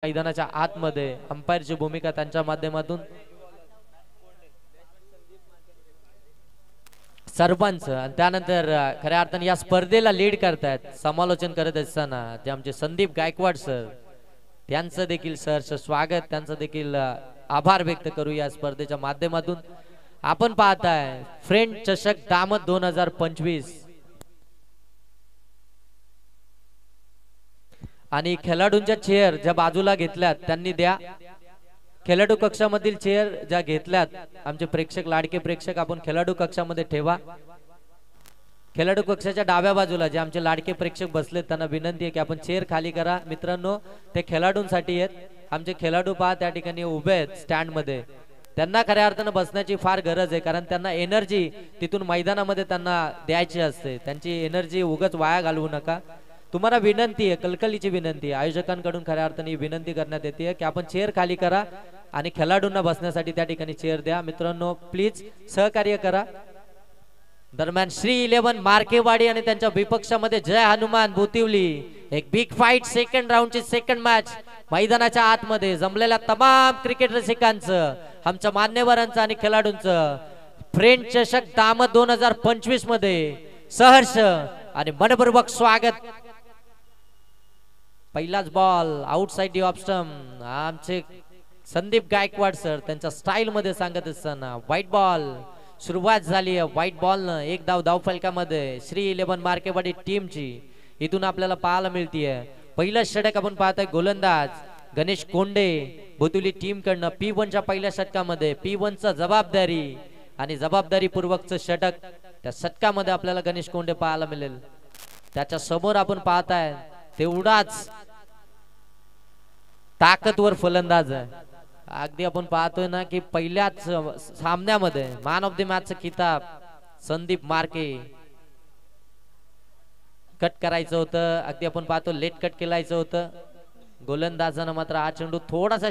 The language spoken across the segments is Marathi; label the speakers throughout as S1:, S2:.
S1: मैदानाच्या आतमध्ये अंपायरची भूमिका त्यांच्या माध्यमातून सरपंच आणि त्यानंतर खऱ्या अर्थाने या स्पर्धेला लीड करतात समालोचन करत असताना ते आमचे संदीप गायकवाड सर त्यांचं देखील सहर्ष स्वागत त्यांचं देखील आभार व्यक्त करू या स्पर्धेच्या माध्यमातून। आपण पाहताय फ्रेंड चषक दामत 2025 आणि खेळाडूंच्या चेअर ज्या बाजूला घेतल्यात त्यांनी द्या। खेळाडू कक्षामधील चेअर ज्या घेतल्यात आमचे प्रेक्षक लाडके प्रेक्षक आपण खेळाडू कक्षामध्ये ठेवा। खेळाडू कक्षाच्या डाव्या बाजूला जे आमचे लाडके प्रेक्षक बसलेत त्यांना विनंती आहे की आपण चेअर खाली करा। मित्रांनो ते खेळाडूंसाठी आहेत, आमचे खेळाडू पहा त्या ठिकाणी उभे आहेत स्टँड मध्ये, त्यांना खऱ्या अर्थाने बसण्याची फार गरज आहे कारण त्यांना एनर्जी तिथून मैदानामध्ये त्यांना द्यायची असते, त्यांची एनर्जी उगाच वाया घालवू नका। तुम्हाला विनंती आहे, कलकलीची विनंती आहे, आयोजकांकडून खऱ्या अर्थाने विनंती करण्यात येते की आपण चेअर खाली करा आणि खेळाडूंना बसण्यासाठी त्या ठिकाणी चेअर द्या। मित्रांनो प्लीज सहकार्य करा। दरम्यान श्री 11 मार्केवाडी आणि त्यांच्या विपक्षामध्ये जय हनुमान बोतिवली एक बिग फाईट सेकंड राऊंडची सेकंड मॅच मैदानाच्या आतमध्ये जमलेल्या तमाम क्रिकेट रसिकांचं आमच्या मान्यवरांचं आणि खेळाडूंचं फ्रेंड चषक दामत 2025 मध्ये सहर्ष आणि मनपूर्वक स्वागत। पहिलाच ball outside the off stump आमचे संदीप गायकवाड सर त्यांच्या स्टाईल मध्ये सांगत असताना व्हाईट बॉल सुरुवात झाली आहे व्हाईट बॉल न एक धाव फलकामध्ये श्री 11 मार्केवाडी टीमची इथून आपल्याला पाहायला मिळतीये। पहिलं षटक आपण पाहतोय गोलंदाज गणेश कोंडे बोतिवली टीम कडनं P1 च्या पहिल्या षटकामध्ये P1 चा जबाबदारी आणि जबाबदारी पूर्वकचं षटक त्या षटकामध्ये आपल्याला गणेश कोंडे पाहायला मिळेल। त्याच्या समोर आपण पाहताय तेवढाच ताकदवर फलंदाज आहे। अगदी आपण पाहतोय ना की पहिल्याच सामन्यामध्ये मॅन ऑफ द मॅचचा किताब संदीप मार्के कट करायचं होतं, अगदी आपण पाहतो लेट कट केलायचं होतं। गोलंदाजानं मात्र हा चेंडू थोडासा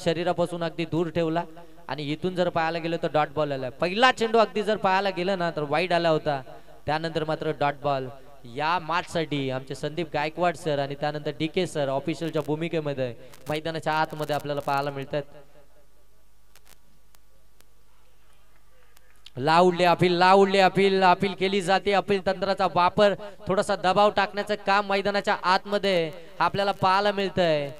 S1: शरीरापासून अगदी दूर ठेवला आणि इथून जर पाहायला गेलो तर डॉट बॉल आला। पहिला चेंडू अगदी जर पाहायला गेलं ना तर वाईड आला होता, त्यानंतर मात्र डॉट बॉल। या मॅच साठी आमचे संदीप गायकवाड सर आणि त्यानंतर DK सर ऑफिशियलच्या भूमिकेमध्ये मैदानाच्या आतमध्ये आपल्याला पाहायला मिळतात। लावले अपील केली जाते। अपील तंत्राचा वापर थोडासा दबाव टाकण्याचं काम मैदानाच्या आतमध्ये आपल्याला पाहायला मिळतंय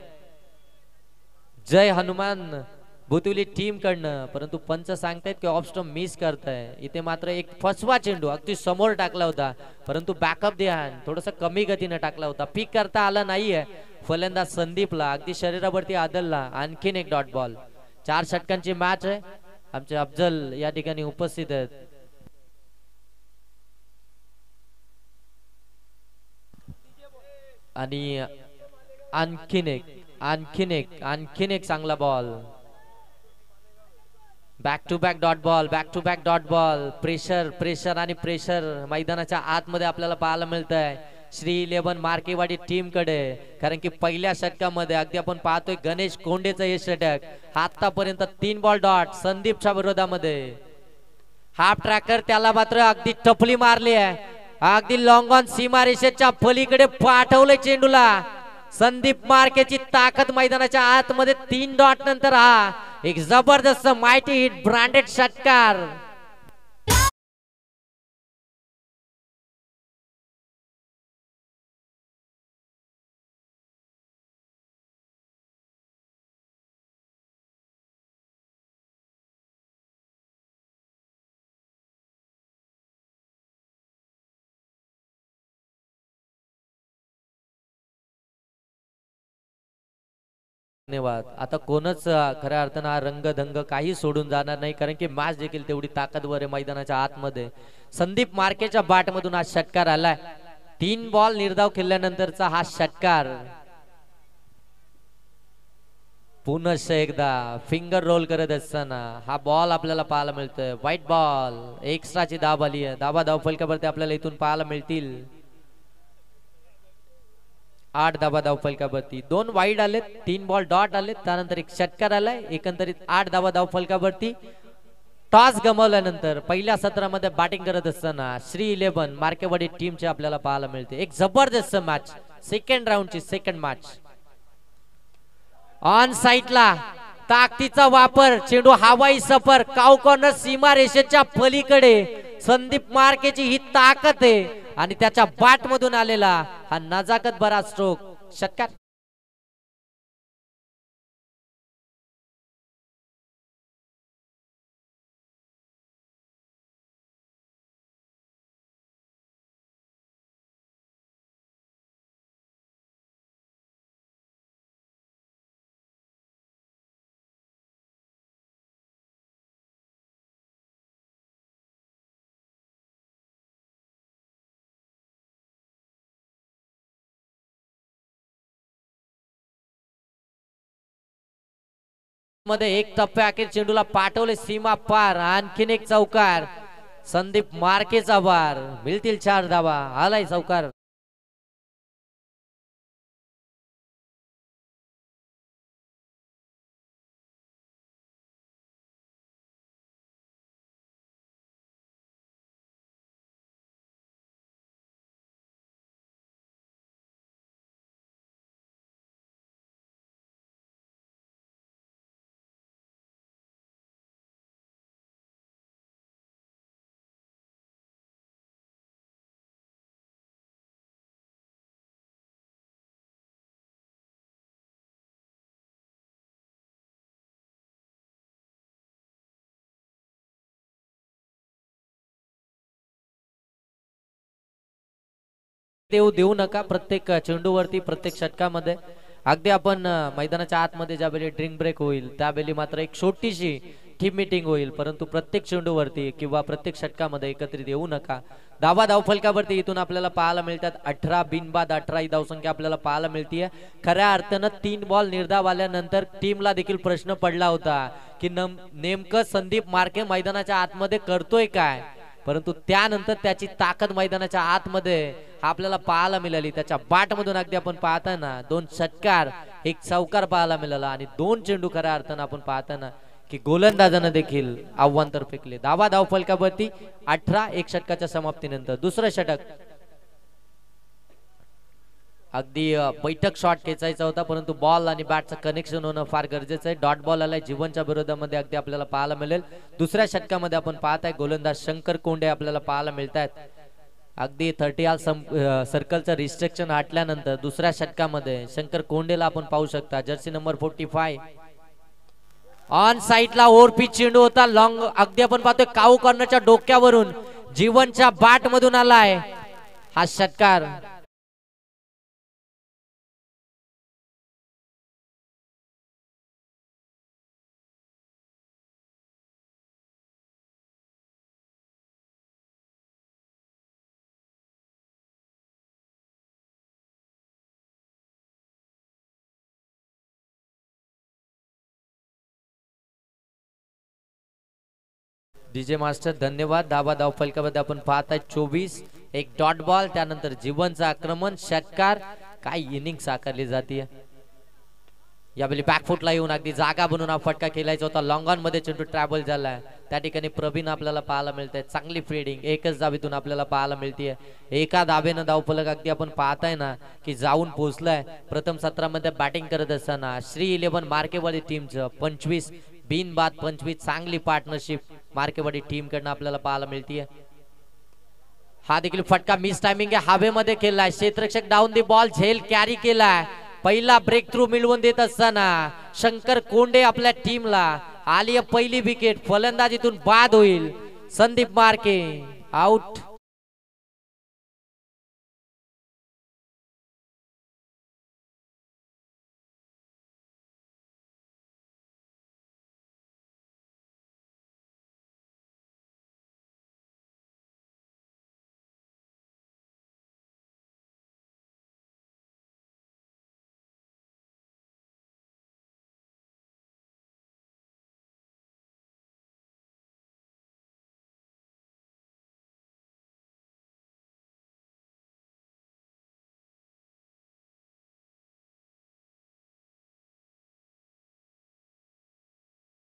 S1: जय हनुमान बोतिवली टीम कडनं, परंतु पंच सांगतायत की ऑफ स्टंप मिस करताय। इथे मात्र एक फसवा चेंडू अगदी समोर टाकला होता, परंतु बॅकअप ध्यान थोडासा कमी गतीने टाकला होता, पिक करता आला नाहीये फलंदाज संदीपला, अगदी शरीरावरती आदलला। आणखीन एक डॉट बॉल। 4 षटकांची मॅच आहे, आमचे अफजल या ठिकाणी उपस्थित आहेत। आणि आणखीन एक चांगला ball. Back to back dot ball. Pressure आणि प्रेशर मैदानाच्या आतमध्ये आपल्याला पाहायला मिळतंय श्री 11 मार्केवाडी टीम कडे, कारण की पहिल्या षटकामध्ये अगदी आपण पाहतोय गणेश कोंडेचं हे षटक आतापर्यंत 3 बॉल डॉट संदीपच्या विरोधामध्ये। हाफ ट्रॅकर त्याला मात्र अगदी टपली मारली आहे, अगदी लॉंग ऑन सीमारेषेच्या पलीकडे पाठवले चेंडूला। संदीप मार्केची ताकद मैदानाच्या आतमध्ये 3 डॉट नंतर हा एक जबरदस्त माइटी हिट ब्रँडेड षटकार। धन्यवाद। आता कोणच खऱ्या अर्थानं हा रंगधंग काही सोडून जाणार नाही, कारण की मॅच देखील तेवढी ताकदवर आहे मैदानाच्या आतमध्ये। संदीप मार्केच्या बॅट मधून हा षटकार आलाय, 3 बॉल निर्धाव खेळल्यानंतरचा हा षटकार। पुनश्च एकदा फिंगर रोल करत असताना हा बॉल आपल्याला पाहायला मिळतोय व्हाईट बॉल। एक्स्ट्राची धाव आली आहे, धाव फलकावरती आपल्याला इथून पाहायला मिळतील 8 धाव फलकावरती। 2 वाईड आलेत, 3 बॉल डॉट आलेत, त्यानंतर एक षटकार आलाय, एकंदरीत 8 धाव फलकावरती। टॉस गमावल्यानंतर पहिल्या सत्रामध्ये बॅटिंग करत असताना श्री 11 मार्केवाडी टीमचे आपल्याला पाहायला मिळते एक जबरदस्त मॅच, सेकंड राऊंडची सेकंड मॅच। ऑन साइडला ताकदीचा वापर, चेंडू हवाई सफर, काऊ कॉर्नर सीमा रेषेच्या पलीकडे. संदीप मार्केची ही ताकद आहे आणि त्याच्या बाट मधून आलेला हा नजाकत भरा स्ट्रोक षटकार. मध्ये एक टप्प्या अखेर चेंडूला पाठवले सीमा पार. आणखीन एक चौकार. संदीप मार्केचा बार. मिळतील 4 धावा. आलाय चौकार. देऊ नका. प्रत्येक चेंडूवरती प्रत्येक षटकामध्ये अगदी आपण मैदानाच्या आतमध्ये ज्यावेळी ड्रिंक ब्रेक होईल त्यावेळी मात्र एक छोटीशी टीम मीटिंग होईल, परंतु प्रत्येक चेंडूवरती किंवा प्रत्येक षटकामध्ये एकत्रित येऊ नका. धावफलकावरती इथून आपल्याला पाहायला मिळतात 18 बिनबाद 18 ही धावसंख्या आपल्याला पाहायला मिळतीये. खऱ्या अर्थानं 3 बॉल निर्धाव आल्यानंतर टीमला देखील प्रश्न पडला होता की नेमकं संदीप मार्के मैदानाच्या आतमध्ये करतोय काय, परंतु त्यानंतर त्याची ताकद मैदानाच्या आतमध्ये आपल्याला पाहायला मिळाली. त्याच्या बाट मधून अगदी आपण पाहताना 2 षटकार 1 चौकार पाहायला मिळाला आणि 2 चेंडू खऱ्या अर्थानं आपण पाहताना की गोलंदाजानं देखील आव्हान फेकले. धावफलकावरती 18 1 षटकाच्या समाप्तीनंतर दुसरं षटक. अगदी बैठक शॉट खेचायचा होता, परंतु बॉल आणि बॅटचं कनेक्शन होणं फार गरजेचं आहे. डॉट बॉल आलाय जीवनच्या विरोधामध्ये अगदी आपल्याला पाहायला मिळेल. दुसऱ्या षटकामध्ये आपण पाहताय गोलंदाज शंकर कोंडे आपल्याला पाहायला मिळतात. अगदी 30 सर्कलचं रिस्ट्रिक्शन हटल्यानंतर दुसऱ्या षटकामध्ये शंकर कोंडेला आपण पाहू शकता. जर्सी नंबर 45 ऑन साइडला ओव्हरपिच चेंडू होता लॉंग. अगदी आपण पाहतोय काऊ कॉर्नरच्या डोक्यावरून जीवनच्या बाट मधून आलाय हा षटकार. डीजे मास्टर धन्यवाद. धावफलकामध्ये आपण पाहताय 24 एक डॉट बॉल, त्यानंतर जीवनचं आक्रमण षटकार. काय इनिंग साकारली जाते यावेळी. बॅकफुटला येऊन अगदी जागा बनवून हा फटका खेळायचा होता. लॉंग ऑन मध्ये चेंडू ट्रॅव्हल झालाय. त्या ठिकाणी प्रवीण आपल्याला पाहायला मिळतंय. चांगली फिल्डिंग एकच धावेतून आपल्याला पाहायला मिळते. एका धावेनं धावफलक अगदी आपण पाहताय ना की जाऊन पोहोचलाय. प्रथम सत्रामध्ये बॅटिंग करत असताना श्री 11 मार्केवाडी टीमचं 25 बिनबाद 25 चांगली पार्टनरशिप मार्केवाडी टीम कडनं आपल्याला पाहायला मिळतीये. हा देखील फटका मिस टायमिंग आहे. हवेमध्ये खेळलाय. क्षेत्ररक्षक डाऊन दी बॉल झेल कॅरी केलाय. पहिला ब्रेक थ्रू मिळवून देत असताना शंकर कोंडे आपल्या टीमला आली पहिली विकेट. फलंदाजीतून बाद होईल. संदीप मार्के आउट.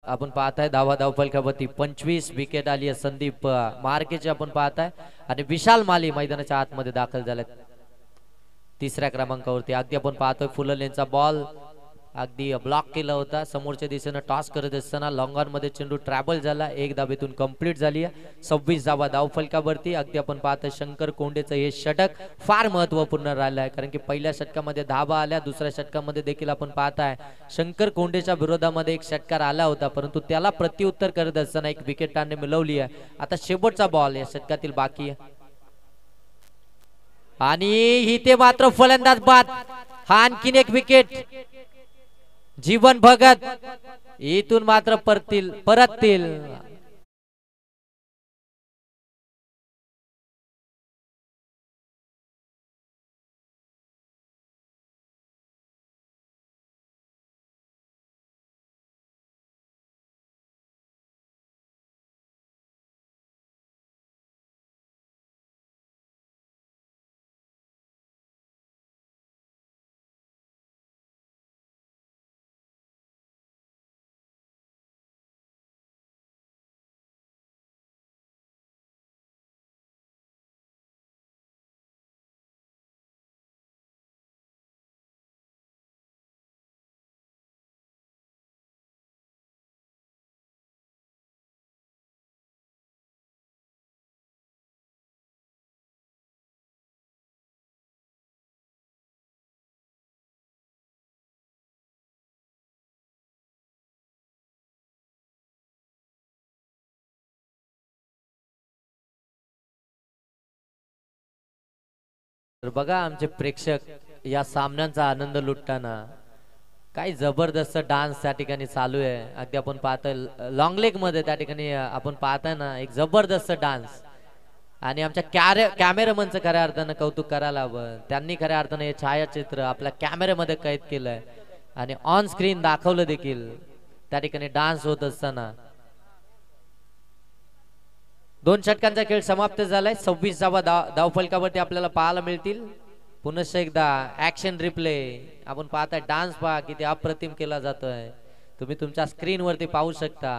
S1: आपण पाहताय धावफलकावरती 25 विकेट आली आहे संदीप मार्केची आपण पाहताय आणि विशाल माली मैदानाच्या आतमध्ये दाखल झालेत 3ऱ्या क्रमांकावरती. अगदी आपण पाहतोय फुललेंचा बॉल अगदी ब्लॉक केला होता. समोरच्या दिशेने टॉस करत असताना लॉंग ऑन मध्ये चेंडू ट्रॅव्हल झाला. एक धाबेतून कंप्लीट झाली आहे. 26 धावा धावफलकावरती. अगदी आपण पाहतो शंकर कोंडेचं हे षटक फार महत्वपूर्ण राहिलं आहे, कारण की पहिल्या षटकामध्ये धाबा आल्या, दुसऱ्या षटकामध्ये देखील आपण पाहताय शंकर कोंडेच्या विरोधामध्ये एक षटकार आला होता, परंतु त्याला प्रत्युत्तर करत असताना एक विकेट त्याने मिळवली आहे. आता शेवटचा बॉल या षटकातील बाकी आहे आणि इथे मात्र फलंदाज बाद. हा आणखीन एक विकेट. जीवन भगत इथून मात्र परततील. तर बघा आमचे प्रेक्षक या सामन्यांचा आनंद लुटताना काय जबरदस्त डान्स त्या ठिकाणी चालू आहे. अगदी आपण पाहतोय लॉंग लेग मध्ये त्या ठिकाणी आपण पाहताय ना एक जबरदस्त डान्स. आणि आमच्या कॅमेरामनचं खऱ्या अर्थानं कौतुक करायला हवं. त्यांनी खऱ्या अर्थानं हे छायाचित्र आपल्या कॅमेऱ्यामध्ये कैद केलंय आणि ऑन स्क्रीन दाखवलं देखील त्या ठिकाणी डान्स होत असताना. 2 षटकांचा खेळ समाप्त झालाय. 26 धावा धावफलकावरती आपल्याला पाहायला मिळतील. पुन्हा एकदा ऍक्शन रिप्ले आपण पाहताय. डान्स पहा किती अप्रतिम केला जातोय. तुम्ही तुमच्या स्क्रीन वरती पाहू शकता.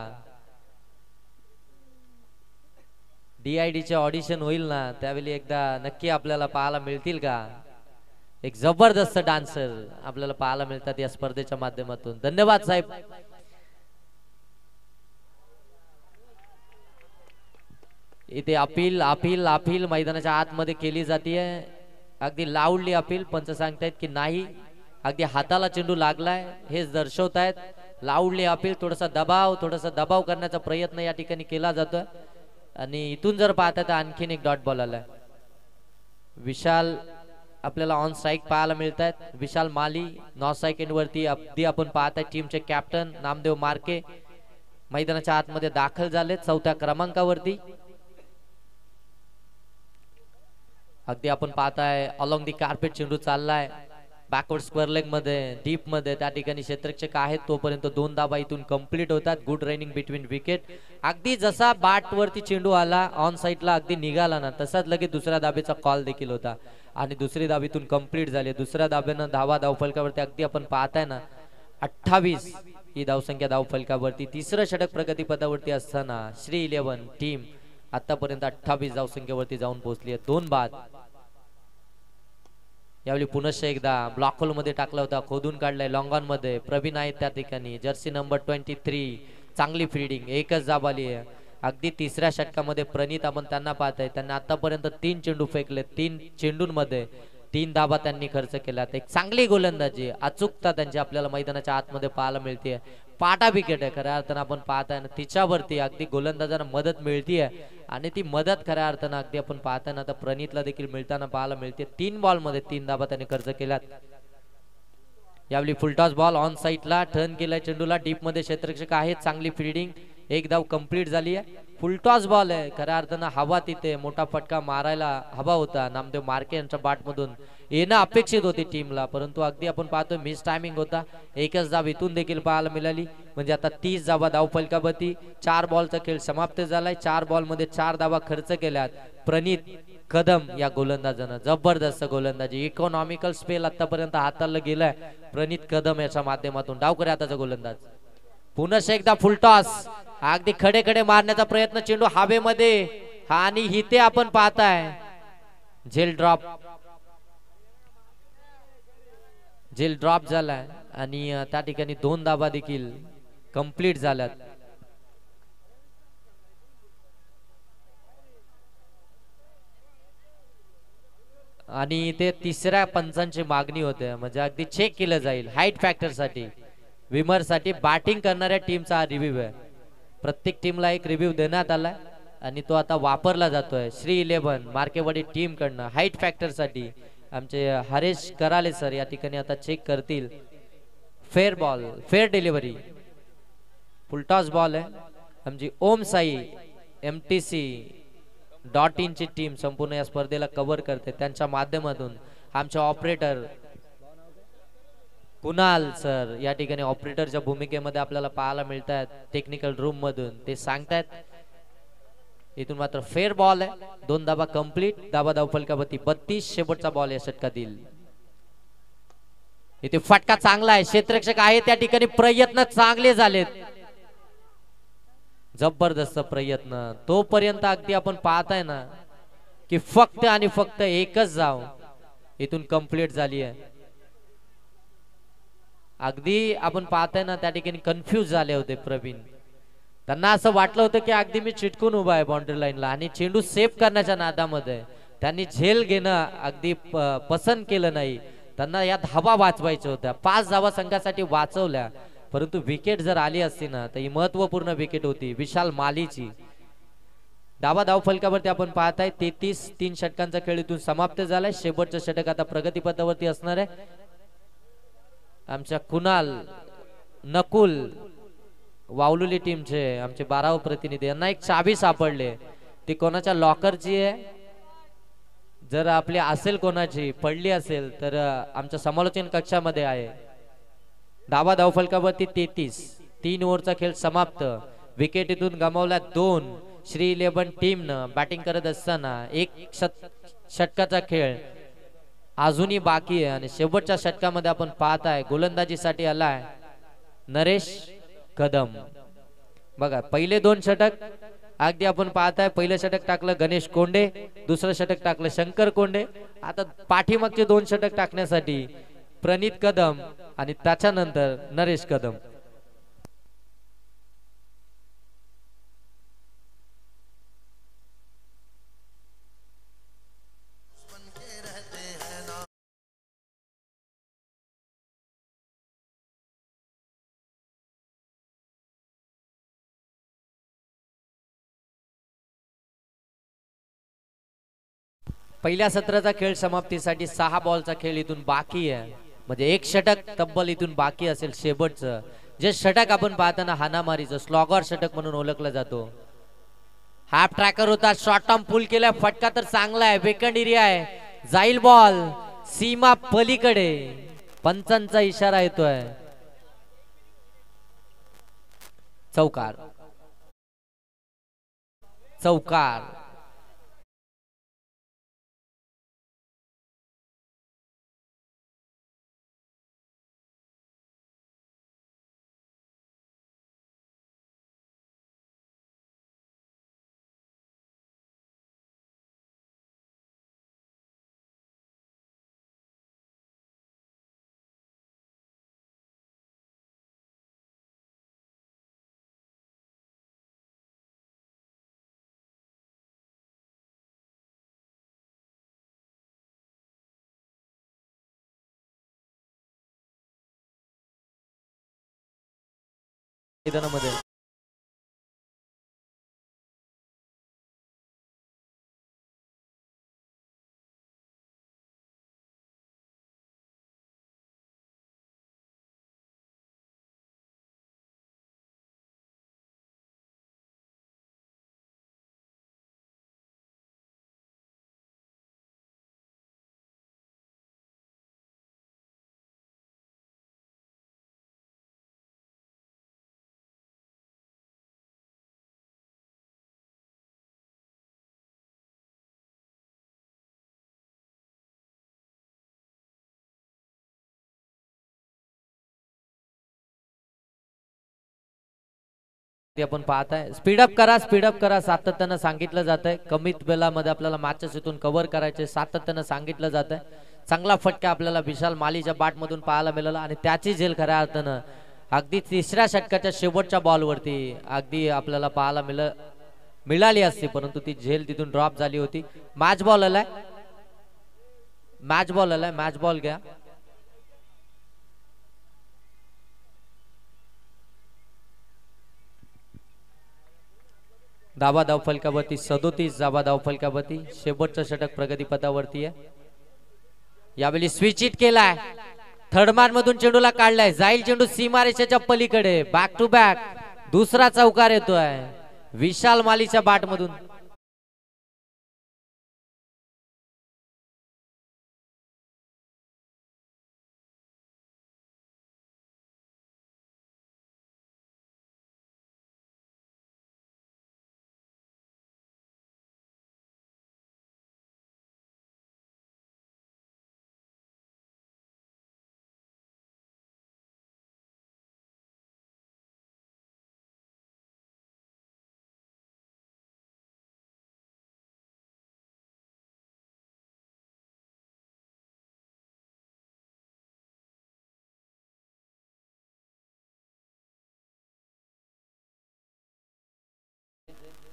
S1: DID चे ऑडिशन होईल ना त्यावेळी एकदा नक्की आपल्याला पाहायला मिळतील का. एक जबरदस्त डान्सर आपल्याला पाहायला मिळतात या स्पर्धेच्या माध्यमातून. धन्यवाद साहेब. इथे अपील अपील अपील मैदानाच्या आतमध्ये केली जाते. अगदी लाऊडली अपील. पंच सांगतायत की नाही, अगदी हाताला चेंडू लागलाय हेच दर्शवतायत. लाऊडली अपील. थोडासा दबाव करण्याचा प्रयत्न या ठिकाणी केला जातोय आणि इथून जर पाहता तर आणखीन एक डॉट बॉल आलाय. विशाल आपल्याला ऑन स्ट्राइक पाहायला मिळतात. विशाल माली नॉन स्ट्राइक एंड वरती. अगदी आपण पाहताय टीमचे कॅप्टन नामदेव मार्के मैदानाच्या आतमध्ये दाखल झालेत 4थ्या क्रमांकावरती. अगदी आपण पाहताय अलॉंग दी कार्पेट चेंडू चाललाय बॅकवर्ड स्क्वेअर लेग मध्ये डीप मध्ये. त्या ठिकाणी क्षेत्ररक्षक आहेत तोपर्यंत 2 धाबा इथून कंप्लीट होतात. Good running between wicket. अगदी जसा बाट वरती चेंडू आला ऑन साइडला अगदी निघाला ना तसाच लगेच दुसऱ्या धाबेचा कॉल देखील होता आणि दुसरी धाबीतून कंप्लीट झाली. दुसऱ्या धाब्यानं धावा धावफलकावरती अगदी आपण पाहताय ना 28 ही धावसंख्या धावफलकावरती. तिसरं षटक प्रगतीपथावरती असताना श्री 11 टीम आतापर्यंत 28 धावसंख्येवरती जाऊन पोहोचली आहे. 2 बाद. यावेळी पुनश्च एकदा ब्लॉक होल मध्ये टाकला होता, खोदून काढलाय लॉंग ऑन मध्ये. प्रवीण आहेत त्या ठिकाणी. Jersey number 23. चांगली फिल्डिंग. एकच जाब आली आहे. अगदी तिसऱ्या षटकामध्ये प्रणित आपण त्यांना पाहताय. त्यांनी आतापर्यंत 3 चेंडू फेकले. 3 चेंडूंमध्ये 3 धाबा त्यांनी खर्च केला. एक चांगली गोलंदाजी अचूकता त्यांची आपल्याला मैदानाच्या आतमध्ये पाहायला मिळते. पाटा विकेट आहे खऱ्या अर्थानं आपण पाहताय ना तिच्यावरती अगदी गोलंदाजांना मदत मिळतीये आणि ती मदत खऱ्या अर्थानं अगदी आपण पाहताना आता प्रणितला देखील मिळताना पाहायला मिळते. 3 बॉल मध्ये 3 धाबा त्यांनी खर्च केल्यात. यावेळी फुलटॉस बॉल ऑन साइडला टर्न केलाय चेंडूला. डीप मध्ये क्षेत्ररक्षक आहेत. चांगली फिल्डिंग. एक धाव कंप्लीट झाली आहे. फुलटॉस बॉल आहे खऱ्या अर्थानं. हवा तिथे मोठा फटका मारायला हवा होता. नामदेव मार्के यांच्या बॅट मधून येणं अपेक्षित होती टीमला, परंतु अगदी आपण पाहतो मिस टायमिंग होता. एकच धाव इथून देखील पाहायला मिळाली. म्हणजे आता 30 धावा धावफलकावरती. 4 बॉलचा खेळ समाप्त झालाय. 4 बॉल मध्ये 4 धावा खर्च केल्यात प्रणित कदम या गोलंदाजानं. जबरदस्त गोलंदाजी. इकॉनॉमिकल स्पेल आतापर्यंत हाताला गेलाय प्रणित कदम याच्या माध्यमातून. डावकरे आताचा गोलंदाज. पुन्हा एकदा फुलटॉस. अगदी खडे खडे मारण्याचा प्रयत्न. चेंडू हवेमध्ये आणि इथे आपण पाहताय झेल ड्रॉप झालाय आणि त्या ठिकाणी 2 धाबा देखील कंप्लीट झाल्यात. आणि ते तिसऱ्या पंचांची मागणी होते, म्हणजे अगदी चेक केलं जाईल हाईट फॅक्टर साठी. विमर साठी बॅटिंग करणाऱ्या टीमचा हा रिव्ह्यू आहे. प्रत्येक टीमला एक रिव्ह्यू देण्यात आलाय आणि तो आता वापरला जातोय. श्री 11 मार्केवाडी टीम कडनं हाईट फॅक्टर साठी आमचे हरेश कराले सर या ठिकाणी आता चेक करतील. Fair ball, fair delivery, full toss ball आहे. आमची ओम साई MTC .in ची टीम संपूर्ण या स्पर्धेला कव्हर करते. त्यांच्या माध्यमातून आमचे ऑपरेटर कुणाल सर या ठिकाणी ऑपरेटरच्या भूमिकेमध्ये आपल्याला पाहायला मिळत आहेत. टेक्निकल रूम मधून ते सांगतायत. इथून मात्र फेअर बॉल आहे. 2 धाबा कंप्लीट. धाबा धाव फलकावरती 32. शेवटचा बॉल या षटकातील. इथे फटका चांगला आहे. क्षेत्ररक्षक आहे त्या ठिकाणी. प्रयत्न चांगले झालेत. जबरदस्त प्रयत्न. तोपर्यंत अगदी आपण पाहताय ना की फक्त आणि फक्त एकच धाव इथून कंप्लीट झाली आहे. अगदी आपण पाहताय ना त्या ठिकाणी कन्फ्यूज झाले होते प्रवीण. त्यांना असं वाटलं होतं की अगदी मी चिटकून उभा आहे बाउंड्री लाईनला आणि चेंडू सेव्ह करण्याच्या नादामध्ये त्यांनी झेल घेणं अगदी पसंत केलं नाही. त्यांना या धावा वाचवायच्या होत्या. 5 धावा संघासाठी वाचवल्या, परंतु विकेट जर आली असती ना तर ही महत्वपूर्ण विकेट होती विशाल मालीची. धावा धाव फलकावरती आपण पाहताय 33. 3 षटकांचा खेळ इथून समाप्त झालाय. शेवटचं षटक आता प्रगतीपथावरती असणार आहे. आमच्या कुणाल नकुल वावलुली टीमचे आमचे 12वे प्रतिनिधी, यांना एक चाबी सापडले. ती कोणाच्या लॉकरची आहे. जर आपली असेल कोणाची पडली असेल तर आमच्या समालोचन कक्षामध्ये आहे. धावा धाव फलकावरती 33. 3 ओव्हरचा खेळ समाप्त. विकेट इथून गमावल्या 2. श्री 11 टीमनं बॅटिंग करत असताना एक षटकाचा खेळ अजूनही बाकी आहे आणि शेवटच्या षटकामध्ये आपण पाहताय गोलंदाजीसाठी आलाय नरेश कदम. बघा पहिले 2 षटक अगदी आपण पाहताय. पहिलं षटक टाकलं गणेश कोंडे, दुसरं षटक टाकलं शंकर कोंडे. आता पाठीमागचे 2 षटक टाकण्यासाठी प्रणित कदम आणि त्याच्यानंतर नरेश कदम. पहिल्या सत्राचा खेळ समाप्तीसाठी 6 बॉलचा खेळ इथून बाकी आहे. म्हणजे एक षटक तब्बल इथून बाकी असेल. शेवटचं जे षटक आपण पाहताना हानामारीचं स्लॉगर षटक म्हणून ओळखलं जातो. हाफ ट्रॅकर होता. शॉर्ट टर्म पुल केला. फटका तर चांगला आहे. वेकंड एरिया आहे. जाईल बॉल सीमा पलीकडे. पंचांचा इशारा येतोय. चौकार, चौकार. मैदानामध्ये आपण पाहताय. स्पीडअप करा, स्पीडअप करा सातत्यानं सांगितलं जात आहे. कमीत वेळामध्ये आपल्याला मॅचेस इथून कव्हर करायचे सातत्यानं सांगितलं जात आहे. चांगला फटका आपल्याला विशाल मालीच्या बॅट मधून पाहायला मिळाला आणि त्याची झेल खऱ्या अर्थानं अगदी तिसऱ्या षटकाच्या शेवटच्या बॉलवरती अगदी आपल्याला पाहायला मिळाली असती, परंतु ती झेल तिथून ड्रॉप झाली होती. मॅच बॉल आलाय, मॅच बॉल घ्या. धाबा धाव फलकावरती 37 धाबा धाव फलकावरती. शेवटचं षटक प्रगतीपथावरती आहे. यावेळी स्विच हिट केलाय, थर्ड मॅन मधून चेंडूला काढलाय, जाईल चेंडू सीमारेषेच्या पलीकडे. बॅक टू बॅक दुसरा चौकार येतोय विशाल मालीच्या बॅट मधून.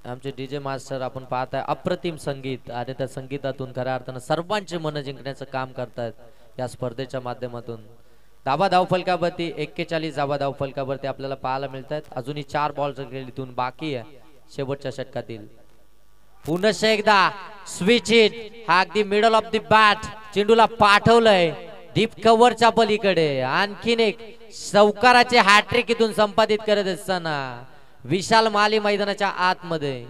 S1: आमचे डीजे मास्टर आपण पाहताय अप्रतिम संगीत आणि त्या संगीतातून खऱ्या अर्थानं सर्वांचे मन जिंकण्याचं काम करतायत या स्पर्धेच्या माध्यमातून. धाबा धाव फलकावरती 41 धाबा धाव फलकावरती आपल्याला पाहायला मिळत आहेत. अजूनही 4 बॉल खेळीतून बाकी आहे शेवटच्या षटकातील. पुन्हा एकदा स्विच हिट, हा अगदी मिडल ऑफ द बॅट चेंडूला पाठवलंय डीप कव्हरच्या पलीकडे. आणखीन एक चौकाराचे हॅट्रिक इथून संपादित करत असताना विशाल माली मैदानाच्या आतमध्ये.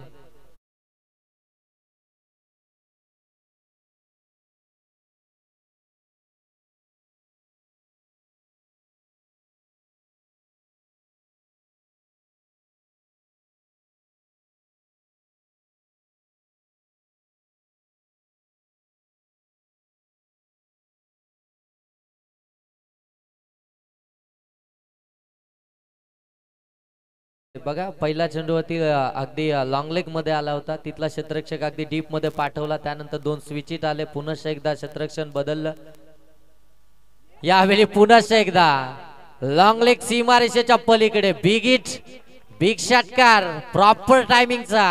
S1: बघा पहिला चेंडूवरती अगदी लॉंग लेग मध्ये आला होता, तिथला क्षेत्ररक्षक अगदी डीप मध्ये पाठवला, त्यानंतर 2 स्विच हिट आले. पुन्हा एकदा क्षेत्ररक्षण बदललं. यावेळी पुन्हा एकदा लॉंग लेग सीमारेषेच्या पलीकडे बिग हिट, बिग षटकार, प्रॉपर टायमिंगचा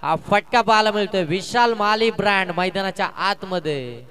S1: हा फटका पाहायला मिळतोय विशाल माली ब्रँड मैदानाच्या आतमध्ये.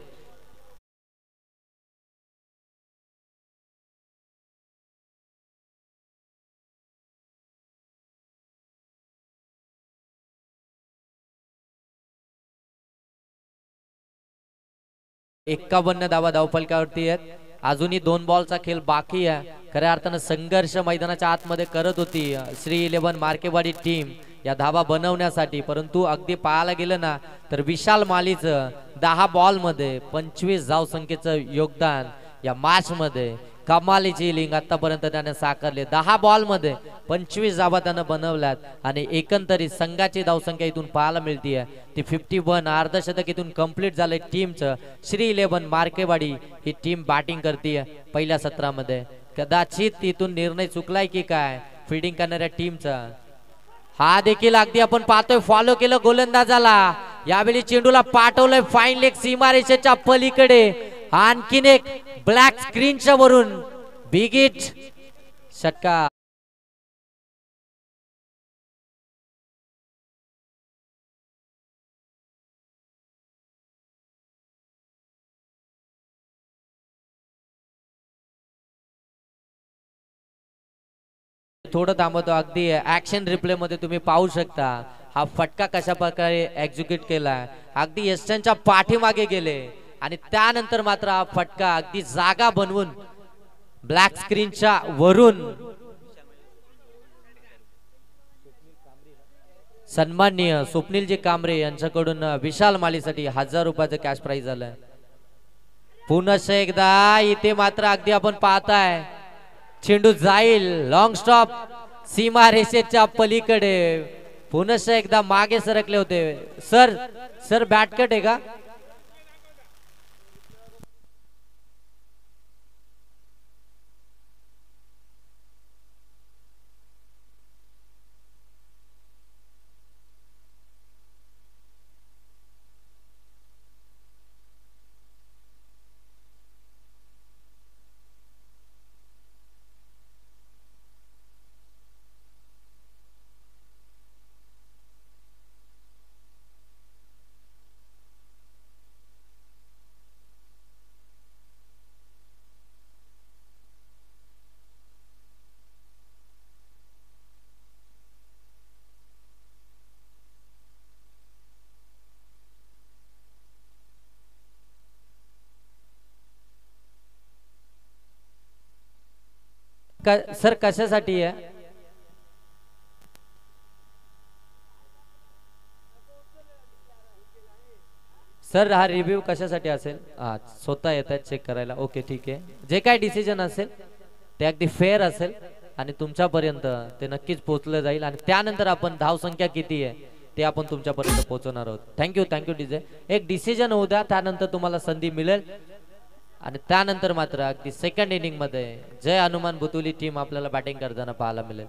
S1: एक्कावन्न धावा धावफलकावरती आहेत. अजूनही 2 बॉलचा खेळ बाकी आहे. खऱ्या अर्थानं संघर्ष मैदानाच्या आतमध्ये करत होती श्री 11 मार्केवाडी टीम या धावा बनवण्यासाठी, परंतु अगदी पाहायला गेलं ना तर विशाल मालीचं 10 बॉल मध्ये 25 धाव संख्येचं योगदान या मॅच मध्ये कमालीची इनिंग आतापर्यंत त्याने साकारले. 10 बॉल मध्ये 25 धावा त्यानं बनवल्यात आणि एकंदरीत संघाची धावसंख्या इथून पाहायला मिळतीये ती 51. अर्धशतक इथून कंप्लीट झालंय टीमचं. श्री 11 मार्केवाडी ही टीम बॅटिंग करते पहिल्या सत्रामध्ये. कदाचित इथून निर्णय चुकलाय की काय फिल्डिंग करणाऱ्या टीमचा. हा देखील अगदी आपण पाहतोय फॉलो केलं गोलंदाजाला. यावेळी चेंडूला पाठवलंय फाईन लेग सीमारेषेच्या पलीकडे. आणखीन एक ब्लॅक स्क्रीनच्या वरून बिग हिट षटकार. थोडं थांबवतो, अगदी ऍक्शन रिप्ले मध्ये तुम्ही पाहू शकता हा फटका कशा प्रकारे एक्झिक्यूट केलाय. अगदी यस्टनच्या पाठीमागे गेले आणि त्यानंतर मात्र हा फटका अगदी जागा बनवून ब्लॅक स्क्रीनच्या वरून सन्माननीय स्वप्नीलजी कांबरे यांच्याकडून विशाल मालीसाठी 1000 रुपयाचं कॅश प्राइज झालंय. पुन्हा एकदा इथे मात्र अगदी आपण पाहताय चेंडू जाईल लॉंग स्टॉप सीमा रेषेच्या पलीकडे. पुन्हा एकदा मागे सरकले होते. सर बॅटकट आहे का? सर कशासाठी आहे? सर हा रिव्ह्यू कशासाठी असेल? हा स्वतः येतात चेक करायला. ओके ठीक आहे. जे काय डिसिजन असेल ते अगदी फेअर असेल आणि तुमच्यापर्यंत ते नक्कीच पोहोचलं जाईल आणि त्यानंतर आपण धावसंख्या किती आहे ते आपण तुमच्यापर्यंत पोहोचवणार आहोत. Thank you DJ. एक डिसिजन होऊ द्या, त्यानंतर तुम्हाला संधी मिळेल आणि त्यानंतर मात्र अगदी सेकंड इनिंग मध्ये जय हनुमान बुतुली टीम आपल्याला बॅटिंग करताना पाहायला मिळेल.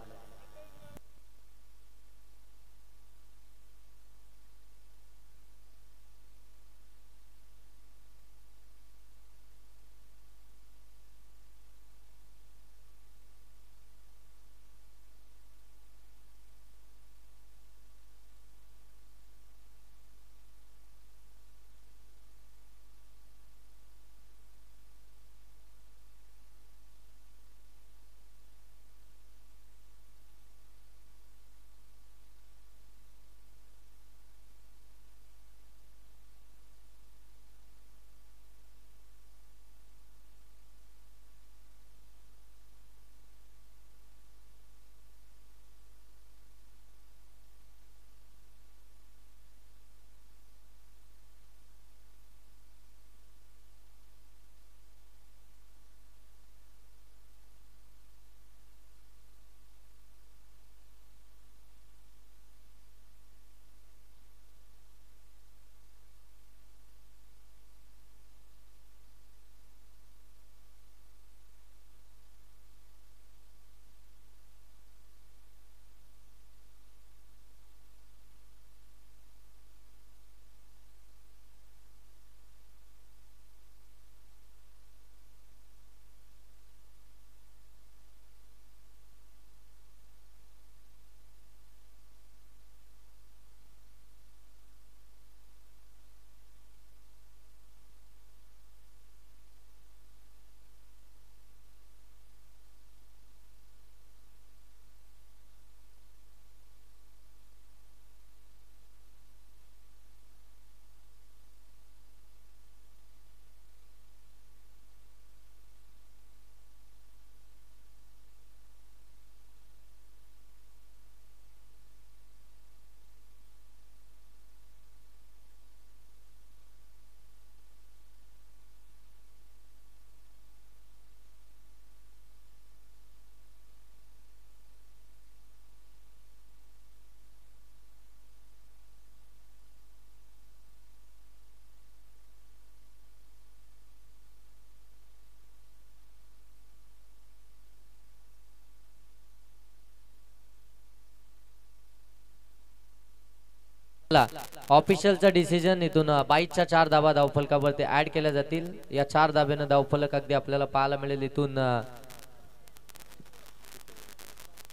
S1: ऑफिशियलचा डिसिजन इथून 22च्या 4 धावा धावफलकावरती ऍड केल्या जातील. या 4 धाब्यानं धावफलक अगदी आपल्याला पाहायला मिळेल. इथून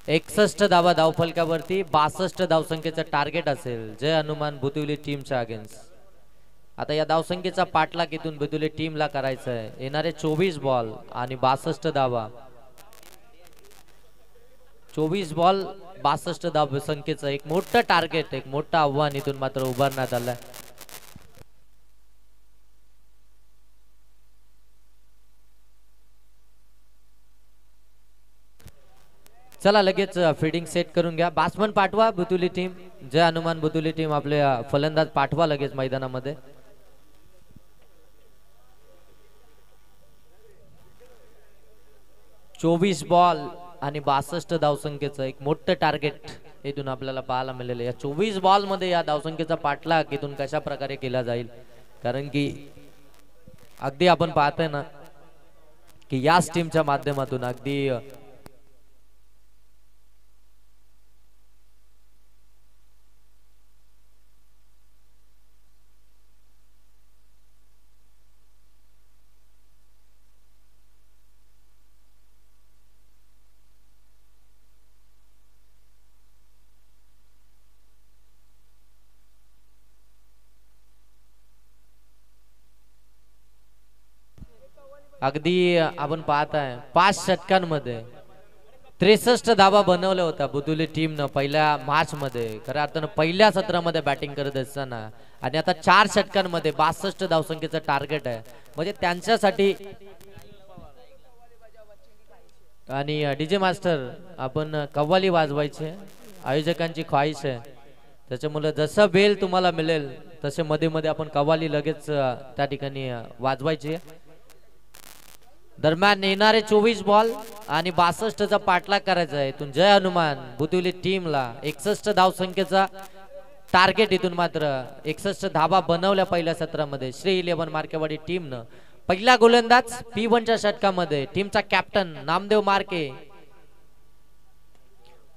S1: 61 धावा धावफलकावरती 62 धावसंख्येचं टार्गेट असेल जय हनुमान बुतुली टीमच्या अगेन्स्ट. आता या धावसंख्येचा पाठलाग इथून बुतुली टीमला करायचा आहे. येणारे 24 बॉल आणि 62 धावा. 24 बॉल 62 धाव संख्येचं एक मोठं टार्गेट, एक मोठं आव्हान इथून मात्र उभारण्यात आलंय. चला लगेच फिल्डिंग सेट करून घ्या. बॅट्समन पाठवा बुतुली टीम, जय हनुमान बुतुली टीम आपले फलंदाज पाठवा लगेच मैदानामध्ये. चोवीस बॉल आणि 62 धावसंख्येचं एक मोठं टार्गेट इथून आपल्याला पाहायला मिळेल. या 24 बॉल मध्ये या धावसंख्येचा पाठलाग इथून कशा प्रकारे केला जाईल, कारण की अगदी आपण पाहतोय ना की याच टीमच्या माध्यमातून अगदी अगदी आपण पाहताय 5 षटकांमध्ये 63 धावा बनवल्या होत्या बुतुली टीमनं पहिल्या मॅच मध्ये, खऱ्या अर्थानं पहिल्या सत्रामध्ये बॅटिंग करत असताना. आणि आता 4 षटकांमध्ये 62 धावसंख्येचं टार्गेट आहे. म्हणजे त्यांच्यासाठी आणि डीजे मास्टर आपण कव्वाली वाजवायचे, आयोजकांची ख्वाहिश आहे, त्याच्यामुळे जसं बेल तुम्हाला मिळेल तसे मध्ये मध्ये आपण कव्वाली लगेच त्या ठिकाणी वाजवायची. दरम्यान येणारे 24 बॉल आणि 62चा पाठलाग करायचा आहे. इथून जय हनुमान बुतिवली टीमला 61 धावसंख्येचा टार्गेट, इथून मात्र 61 धाबा बनवल्या पहिल्या सत्रामध्ये श्री 11 मार्केवाडी टीमनं. पहिला गोलंदाज P1च्या षटकामध्ये टीमचा कॅप्टन नामदेव मार्के.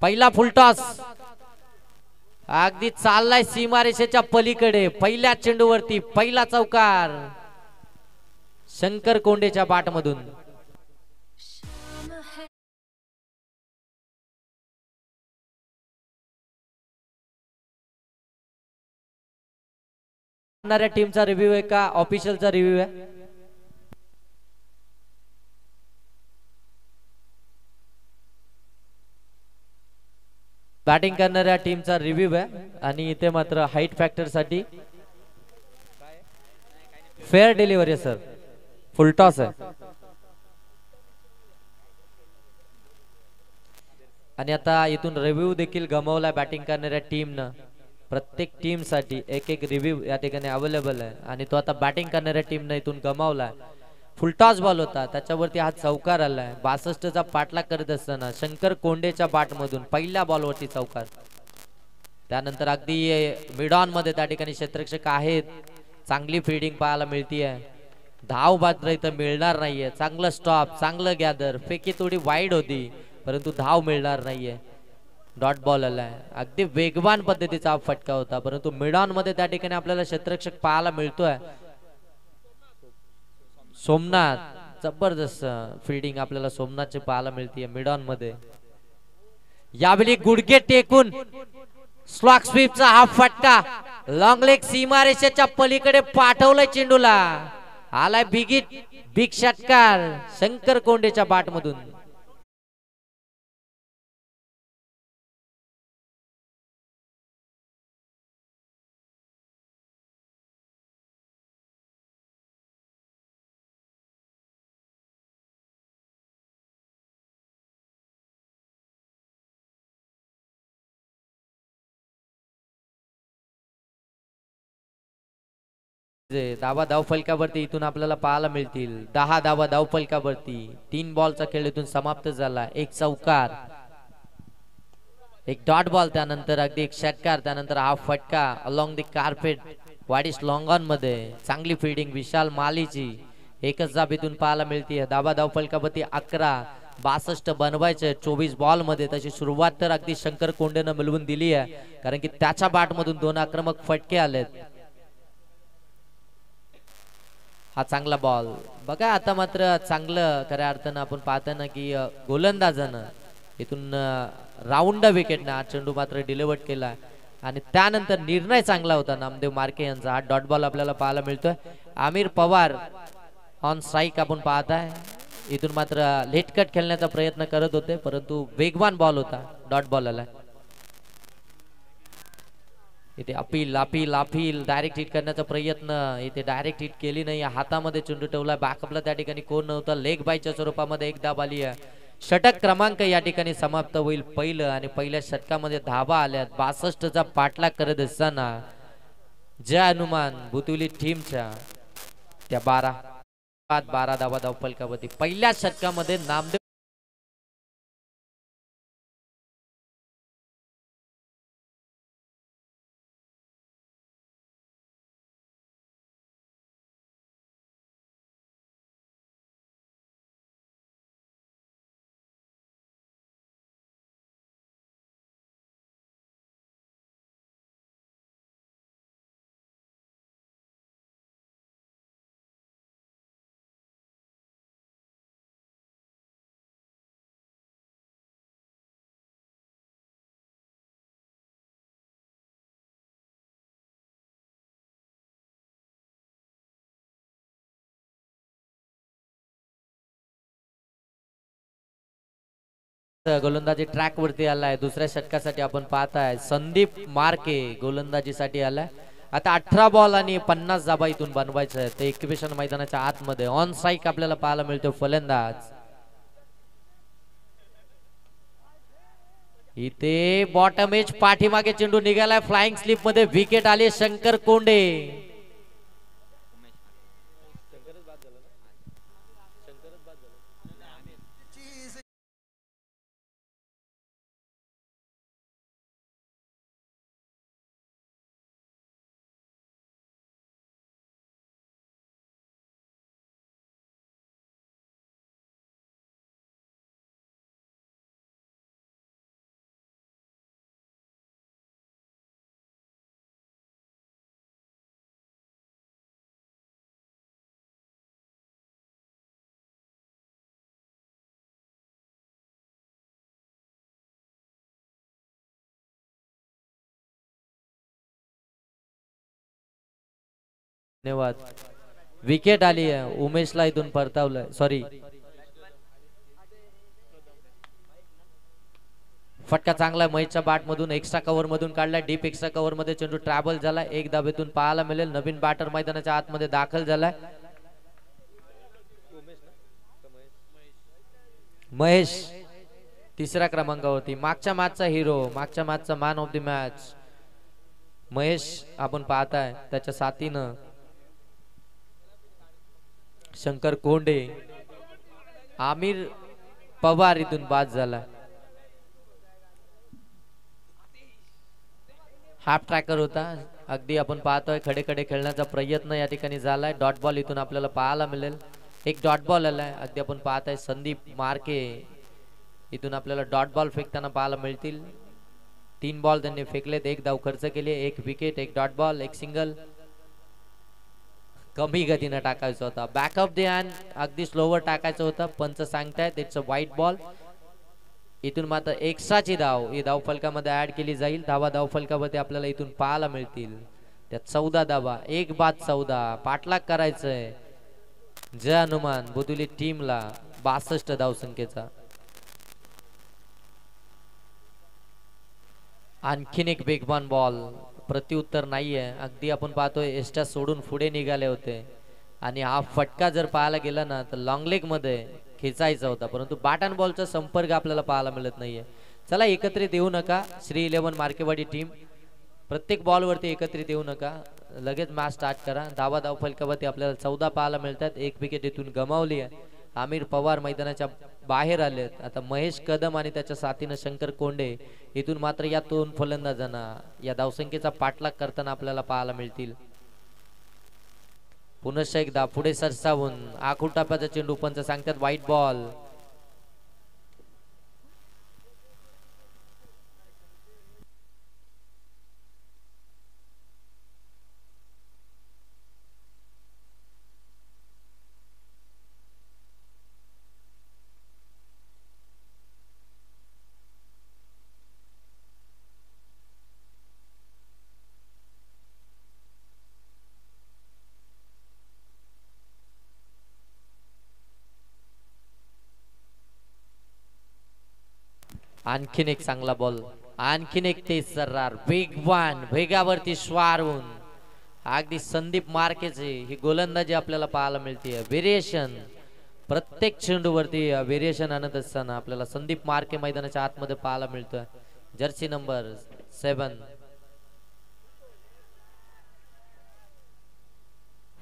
S1: पहिला फुलटॉस अगदी चाललाय सीमारेषेच्या पलीकडे, पहिल्या चेंडूवरती पहिला चौकार शंकर कोंडेच्या बाटमधून. टीमचा रिव्ह्यू आहे का ऑफिशियलचा रिव्ह्यू आहे? बॅटिंग करणाऱ्या टीमचा रिव्ह्यू आहे आणि इथे मात्र हाईट फॅक्टर साठी फेअर डिलिव्हरी आहे सर, फुलटॉस आहे. आणि आता इथून रिव्ह्यू देखील गमावलाय बॅटिंग करणाऱ्या टीमनं. प्रत्येक टीम साठी एक एक रिव्ह्यू या ठिकाणी अवेलेबल आहे आणि तो आता बॅटिंग करणाऱ्या टीमनं इथून गमावलाय. फुलटॉस बॉल होता, त्याच्यावरती हा चौकार आलाय. 62चा पाठलाग करत असताना शंकर कोंडेच्या बॅटमधून पहिल्या बॉलवरती चौकार. त्यानंतर अगदी मिड ऑन मध्ये त्या ठिकाणी क्षेत्ररक्षक आहेत, चांगली फिल्डिंग पाहायला मिळतीये. धाव मात्र इथं मिळणार नाहीये. चांगलं स्टॉप, चांगलं गॅदर, फेकी थोडी वाईड होती परंतु धाव मिळणार नाहीये. डॉट बॉल आलाय. अगदी वेगवान पद्धतीचा हा फटका होता परंतु मिड ऑन मध्ये त्या ठिकाणी आपल्याला क्षेत्ररक्षक पाहायला मिळतोय. सोमनाथ, जबरदस्त फिल्डिंग आपल्याला सोमनाथचे पाहायला मिळते मिड ऑन मध्ये. यावेळी गुडघे टेकून स्लॉक स्वीपचा हा फटका लॉंग लेग सीमारेषेच्या पलीकडे पाठवलाय चेंडूला. आलाय बिग षटकार शंकर कोंडेच्या बॅटमधून. धावा धाव फलकावरती इथून आपल्याला पाहायला मिळतील. 10 धावा धाव फलकावरती. 3 बॉलचा खेळ इथून समाप्त झाला. एक चौकार, एक डॉट बॉल, त्यानंतर अगदी एक षटकार, त्यानंतर हा फटका अलॉंग द कार्पेट वाडीस लॉंग ऑन मध्ये. चांगली फिल्डिंग विशाल मालीची एकच जाब इथून पाहायला मिळते. धावा धाव फलकावरती 11, 62 बनवायचे 24 बॉल मध्ये. तशी सुरुवात तर अगदी शंकर कोंडेनं मिळवून दिली आहे कारण की त्याच्या बॅटमधून 2 आक्रमक फटके आलेत. हा चांगला बॉल बघा. आता मात्र चांगलं खऱ्या अर्थानं आपण पाहताना की गोलंदाजानं इथून राऊंड विकेटने हा चेंडू मात्र डिलिव्हर केला आणि त्यानंतर निर्णय चांगला होता नामदेव मार्के यांचा. हा डॉट बॉल आपल्याला पाहायला मिळतोय. आमिर पवार ऑन स्ट्राईक आपण पाहताय. इथून मात्र लेट कट खेळण्याचा प्रयत्न करत होते परंतु वेगवान बॉल होता. डॉट बॉल आला. इथे appeal appeal appeal direct hit करण्याचा प्रयत्न, इथे डायरेक्ट हिट केली नाही. हातामध्ये चेंडू ठेवला. बॅकअपला त्या ठिकाणी कोण नव्हतं. लेग बायच्या स्वरूपामध्ये एक धाब आली आहे. षटक क्रमांक या ठिकाणी समाप्त होईल पहिलं आणि पहिल्या षटकामध्ये धाबा आल्यात. 62चा पाठलाग करत असताना जय हनुमान बुतिवली टीमच्या त्या 12 धावा धाव फलकावरती. पहिल्या षटकामध्ये नामदेव गोलंदाजी ट्रॅक वरती आलाय. दुसऱ्या षटकासाठी आपण पाहताय संदीप मार्के गोलंदाजीसाठी आलाय. आता 18 बॉल आणि 50 धाबा इथून बनवायचं आहे. ते एक्झिबिशन मैदानाच्या आतमध्ये ऑन स्ट्राईक आपल्याला पाहायला मिळतो फलंदाज इथे बॉटम एज पाठीमागे चेंडू निघालाय फ्लाइंग स्लिप मध्ये विकेट आली शंकर कोंडे. धन्यवाद. विकेट आली आहे उमेशला इथून परतावलंय सॉरी फटका चांगला महेशच्या बॅट मधून एक्स्ट्रा कव्हर मधून काढलाय डीप एक्स्ट्रा कव्हर मध्ये चेंडू ट्रॅव्हल झाला एक धाबेतून पाहायला मिळेल. नवीन बॅटर मैदानाच्या आतमध्ये दाखल झालाय महेश तिसऱ्या क्रमांकावरती मागच्या मॅचचा हिरो मागच्या मॅचचा man of the match Mahesh आपण पाहताय त्याच्या साथीनं शंकर कोंडे आमिर पवार इथून बाद झाला. हाफ ट्रॅकर होता अगदी आपण पाहतोय खडे खडे खेळण्याचा प्रयत्न या ठिकाणी झालाय. डॉट बॉल इथून आपल्याला पाहायला मिळेल एक डॉट बॉल आलाय अगदी आपण पाहताय संदीप मार्के इथून आपल्याला डॉट बॉल फेकताना पाहायला मिळतील. 3 बॉल त्यांनी फेकलेत एक धाव खर्च केली एक विकेट एक डॉट बॉल एक सिंगल. कमी गतीने टाकायचा होता बॅक ऑफ द हँड अगदी स्लोवर टाकायचं होतं पंच सांगतायत इट्स अ व्हाईट बॉल. इथून मात्र एक्स्ट्राची धाव ही धाव फलकामध्ये ऍड केली जाईल. धाव फलकामध्ये आपल्याला इथून पाहायला मिळतील त्या 14 धावा एक बाद 14 पाठलाग करायचंय जय हनुमान बुदुली टीमला 62 धाव संख्येचा. आणखीन एक बेगबान बॉल प्रत्युत्तर नाहीये अगदी आपण पाहतोय एस्टा सोडून पुढे निघाले होते आणि हा फटका जर पाहायला गेला ना तर लॉंग लेग मध्ये खेचायचा होता परंतु बॅट अँड बॉलचा संपर्क आपल्याला पाहायला मिळत नाहीये. चला एकत्रित येऊ नका श्री 11 मार्केवाडी टीम प्रत्येक बॉल वरती एकत्रित येऊ नका लगेच मॅच स्टार्ट करा. धाव फलकावरती आपल्याला 14 पाहायला मिळतात एक विकेट इथून गमावली आहे. आमिर पवार मैदानाच्या बाहेर आलेत. आता महेश कदम आणि त्याच्या साथीनं शंकर कोंडे इथून मात्र या 2 फलंदाजांना या धावसंख्येचा पाठलाग करताना आपल्याला पाहायला मिळतील. पुनश्च एकदा पुढे सरसावून आखूड टाप्याचा चेंडू पंच सांगतात व्हाईट बॉल. आणखीन एक चांगला बॉल आणखीन एक तेज सर्रार वेगवान वेगावरती स्वार होऊन अगदी संदीप मार्केचे ही गोलंदाजी आपल्याला पाहायला मिळते. व्हेरिएशन प्रत्येक चेंडूवरती व्हेरिएशन आणत असताना आपल्याला संदीप मार्के मैदानाच्या आतमध्ये पाहायला मिळतोय. जर्सी नंबर 7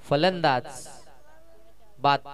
S1: फलंदाज बाद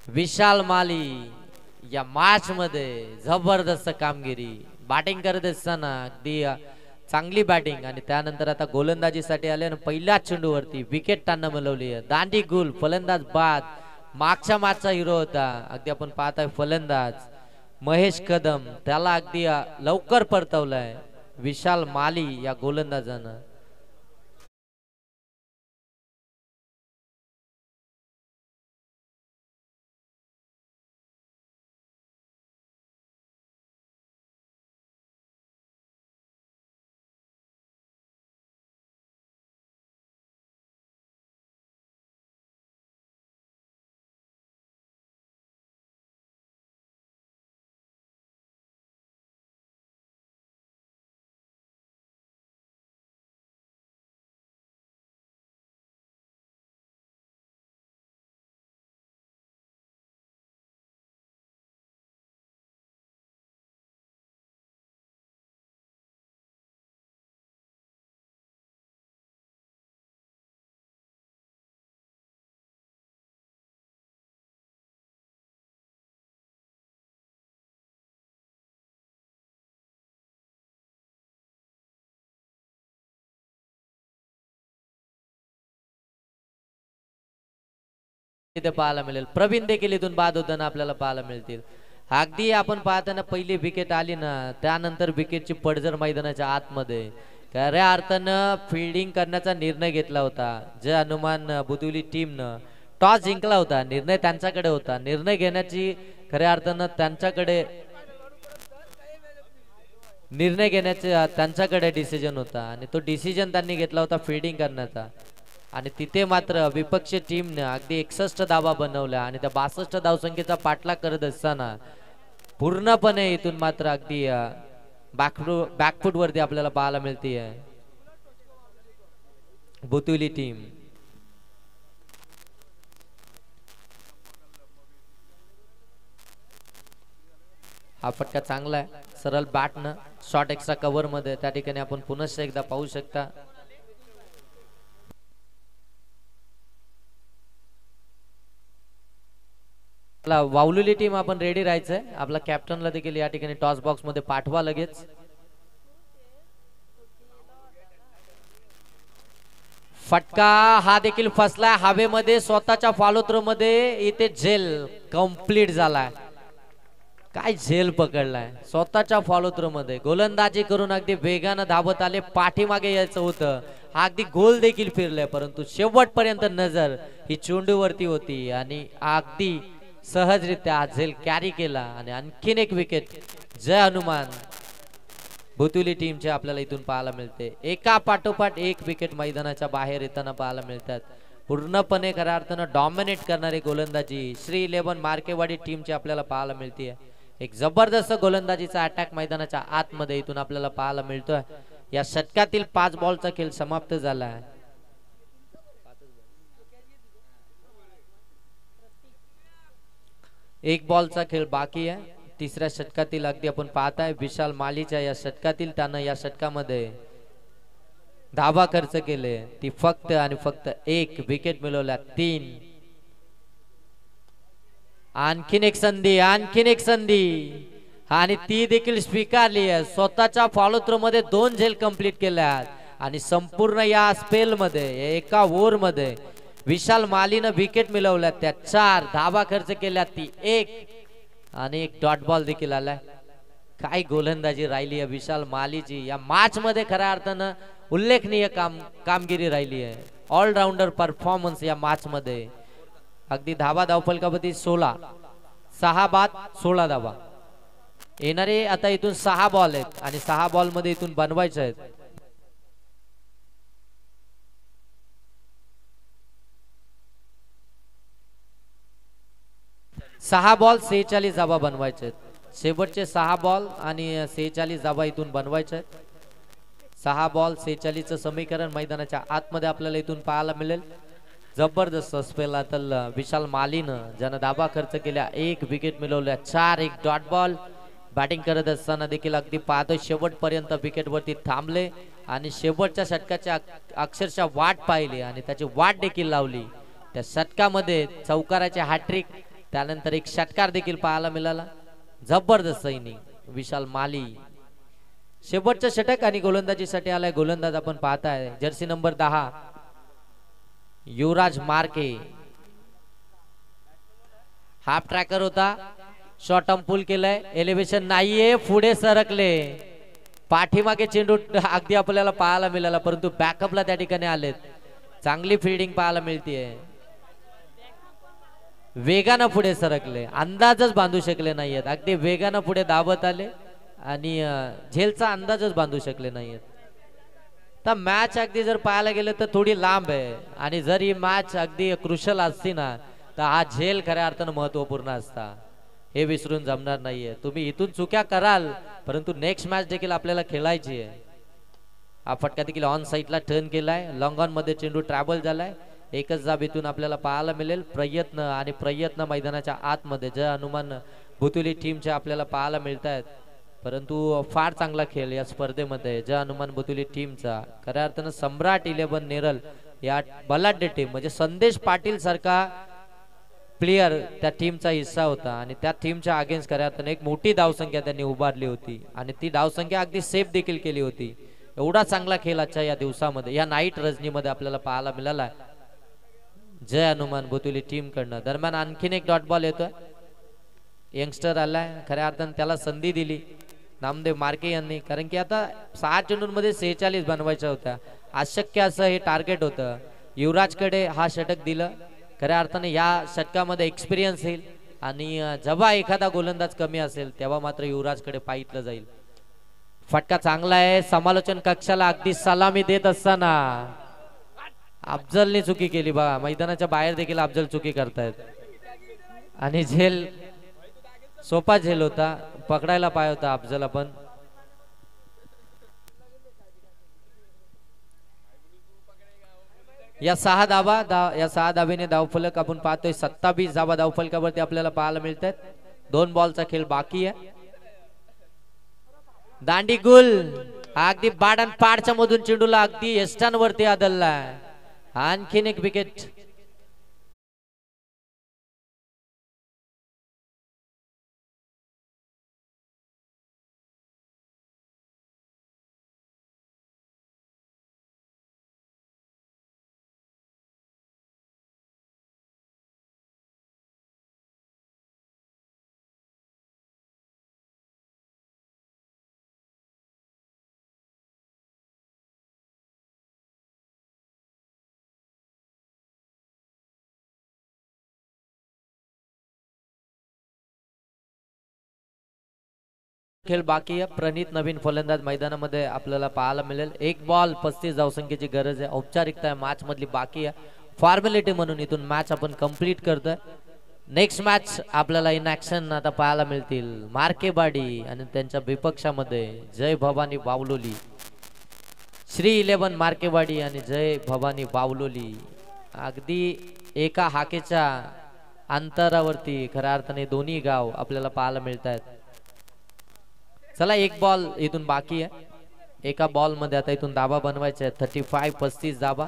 S1: विशाल माली या मॅच मध्ये जबरदस्त कामगिरी, बॅटिंग करत असताना अगदी चांगली बॅटिंग आणि त्यानंतर आता गोलंदाजीसाठी आले आणि पहिल्याच चेंडूवरती विकेट त्यांना मिळवली आहे. दांडी गुल फलंदाज बाद, मागच्या मॅचचा हिरो होता. अगदी आपण पाहताय फलंदाज महेश कदम, त्याला अगदी लवकर परतवलंय विशाल माली या गोलंदाजानं. इथे पाहायला मिळेल. प्रवीण देखील इथून बाद होताना आपल्याला पाहायला मिळतील. अगदी आपण पाहताना पहिली विकेट आली ना, त्यानंतर विकेटची पडझड मैदानाच्या आतमध्ये खऱ्या अर्थानं फिल्डिंग करण्याचा निर्णय घेतला होता. जे हनुमान बुतुली टीमनं टॉस जिंकला होता, निर्णय त्यांच्याकडे होता. निर्णय घेण्याची खऱ्या अर्थानं निर्णय घेण्याचे त्यांच्याकडे डिसिजन होता आणि तो डिसिजन त्यांनी घेतला होता फिल्डिंग करण्याचा. आणि तिथे मात्र विपक्षी टीमने अगदी 61 धावा बनवल्या आणि त्या 62 धावसंख्येचा पाठलाग करत असताना पूर्णपणे इथून मात्र अगदी बॅकफुट वरती आपल्याला पाहायला मिळते बुतुली टीम. हा फटका चांगला आहे, सरळ बॅटनं शॉर्ट एक्स्ट्रा कव्हर मध्ये. त्या ठिकाणी आपण पुनश्च एकदा पाहू शकता. वावलेली टीम आपण रेडी राहायचंय. आपला कॅप्टनला देखील या ठिकाणी टॉस बॉक्स मध्ये पाठवा लगेच. फटका हा देखील फसलाय हवेमध्ये, स्वतःच्या फॉलो थ्रो मध्ये. इथे झेल कंप्लीट झालाय. काय झेल पकडलाय स्वतःच्या फॉलो थ्रो मध्ये. गोलंदाजी करून अगदी वेगानं धावत आले, पाठीमागे यायचं होतं. हा अगदी गोल देखील फिरलाय, परंतु शेवटपर्यंत नजर ही चेंडूवरती होती आणि अगदी सहजरित्या झेल कॅरी केला आणि आणखीन एक विकेट जय हनुमान बुतुली टीमचे आपल्याला इथून पाहायला मिळते. एका पाठोपाठ एक विकेट मैदानाच्या बाहेर येताना पाहायला मिळतात. पूर्णपणे खऱ्या अर्थानं डॉमिनेट करणारी गोलंदाजी श्री 11 मार्केवाडी टीमची आपल्याला पाहायला मिळते. एक जबरदस्त गोलंदाजीचा अटॅक मैदानाच्या आतमध्ये इथून आपल्याला पाहायला मिळतोय. या षटकातील 5 बॉलचा खेळ समाप्त झाला आहे. एक बॉलचा खेळ बाकी आहे. तिसऱ्या षटकातील अगदी आपण पाहताय विशाल मालीच्या या षटकातील त्यानं या षटकामध्ये धावा खर्च केले. ती फक्त आणि फक्त एक विकेट मिळवल्या. 3 आणखीन एक संधी, आणखीन एक संधी आणि ती देखील स्वीकारली आहे. स्वतःच्या फॉलो थ्रो मध्ये 2 झेल कंप्लीट केल्या आणि संपूर्ण या स्पेल मध्ये एका ओव्हर मध्ये विशाल मालीनं विकेट मिळवल्या. त्या 4 धावा खर्च केल्या, ती 1 आणि एक डॉट बॉल देखील आलाय. काय गोलंदाजी राहिली आहे विशाल मालीची या मॅच मध्ये. खऱ्या अर्थानं उल्लेखनीय कामगिरी राहिली आहे. ऑलराऊंडर परफॉर्मन्स या मॅच मध्ये. अगदी धावा धावफलकामध्ये 16, 6 बाद 16 धावा. येणारे आता इथून 6 बॉल आहेत आणि 6 बॉल मध्ये इथून बनवायचे आहेत. 6 बॉल 46 धावा बनवायचे आहेत. शेवटचे 6 बॉल आणि 46 धावा इथून बनवायचे आहेत. 6 बॉल 46 चं समीकरण मैदानाच्या आतमध्ये आपल्याला इथून पाहायला मिळेल. जबरदस्त स्पेल आता विशाल मालीनं ज्यानं धावा खर्च केल्या, 1 विकेट मिळवल्या, 4 एक डॉट बॉल. बॅटिंग करत असताना देखील अगदी पाहतोय शेवटपर्यंत विकेट वरती थांबले आणि शेवटच्या षटकाच्या अक्षरशः वाट पाहिली आणि त्याची वाट देखील लावली. त्या षटकामध्ये चौकाराचे हॅट्रिक त्यानंतर एक षटकार देखील पाहायला मिळाला. जबरदस्त इनिंग विशाल माली. शेवटचं षटक आणि गोलंदाजीसाठी आलाय गोलंदाज आपण पाहताय जर्सी नंबर 10 युवराज मार्के. हाफ ट्रॅकर होता, शॉर्ट टर्म पुल केलाय, एलिव्हेशन नाहीये, पुढे सरकले. पाठीमागे चेंडू अगदी आपल्याला पाहायला मिळाला, परंतु बॅकअपला त्या ठिकाणी आलेत. चांगली फिल्डिंग पाहायला मिळतीये. वेगानं पुढे सरकले, अंदाजच बांधू शकले नाहीयेत. अगदी वेगानं पुढे दाबत आले आणि झेलचा अंदाजच बांधू शकले नाहीयेत. तर मॅच अगदी जर पाहायला गेलं तर थोडी लांब आहे आणि जर ही मॅच अगदी क्रुशल असती ना तर हा झेल खऱ्या अर्थानं महत्वपूर्ण असता. हे विसरून जमणार नाहीये. तुम्ही इथून चुक्या कराल परंतु नेक्स्ट मॅच देखील आपल्याला खेळायची आहे. हा फटका देखील ऑन साईडला टर्न केलाय, लॉंग ऑन मध्ये चेंडू ट्रॅव्हल झालाय. एकच जाब इथून आपल्याला पाहायला मिळेल. प्रयत्न मैदानाच्या आतमध्ये जय हनुमान बुतुली टीमचे आपल्याला पाहायला मिळत आहेत. परंतु फार चांगला खेळ या स्पर्धेमध्ये जय हनुमान बुतुली टीमचा. खऱ्या अर्थानं सम्राट 11 नेरल या बलाढ्य टीम म्हणजे संदेश पाटील सारखा प्लेयर त्या टीमचा हिस्सा होता आणि त्या टीमच्या अगेन्स्ट खऱ्या अर्थानं एक मोठी धावसंख्या त्यांनी उभारली होती आणि ती धावसंख्या अगदी सेफ देखील केली होती. एवढा चांगला खेळ आजच्या या दिवसामध्ये या नाईट रजनीमध्ये आपल्याला पाहायला मिळाला जय हनुमान बुतुली टीम कडनं. दरम्यान आणखीन एक डॉट बॉल येतोय. यंगस्टर आलाय, खऱ्या अर्थानं त्याला संधी दिली नामदेव मार्के यांनी, कारण की आता 6 चेंडूंमध्ये 46 बनवायच्या होत्या. अशक्य असं हे टार्गेट होतं. युवराजकडे हा षटक दिलं. खऱ्या अर्थाने या षटकामध्ये एक्सपिरियन्स येईल आणि जेव्हा एखादा गोलंदाज कमी असेल तेव्हा मात्र युवराजकडे पाहिलं जाईल. फटका चांगला आहे. समालोचन कक्षाला अगदी सलामी देत असताना अफजलने चुकी केली बघा. मैदानाच्या बाहेर देखील अफजल चुकी करतायत आणि झेल सोपा झेल होता, पकडायला पाय होता अफजल. आपण या 6 धाबेने धावफलक आपण पाहतोय. 27 धाबा धावफलकावरती आपल्याला पाहायला मिळत आहेत. 2 बॉलचा खेळ बाकी आहे. दांडी गुल अगदी बाडन पाडच्या मधून चेंडूला अगदी यष्टांवरती आदळलाय. आणखीन एक विकेट. खेळ बाकी आहे. प्रणित नवीन फलंदाज मैदानामध्ये आपल्याला पाहायला मिळेल. 1 बॉल 35 धावसंख्येची गरज आहे. औपचारिकता मॅच मधली बाकी आहे. फॉर्मॅलिटी म्हणून इथून मॅच आपण कंप्लीट करतोय. नेक्स्ट मॅच आपल्याला इन ऍक्शन आता पाहायला मिळतील. मार्केवाडी आणि त्यांच्या विपक्षामध्ये जय भवानी बावलोली. श्री 11 मार्केवाडी आणि जय भवानी बावलोली अगदी एका हाकेच्या अंतरावरती खऱ्या अर्थाने दोन्ही गाव आपल्याला पाहायला मिळत आहेत. चला 1 बॉल इथून बाकी आहे. एका बॉल मध्ये आता इथून दाबा बनवायचा आहे. 35 दाबा.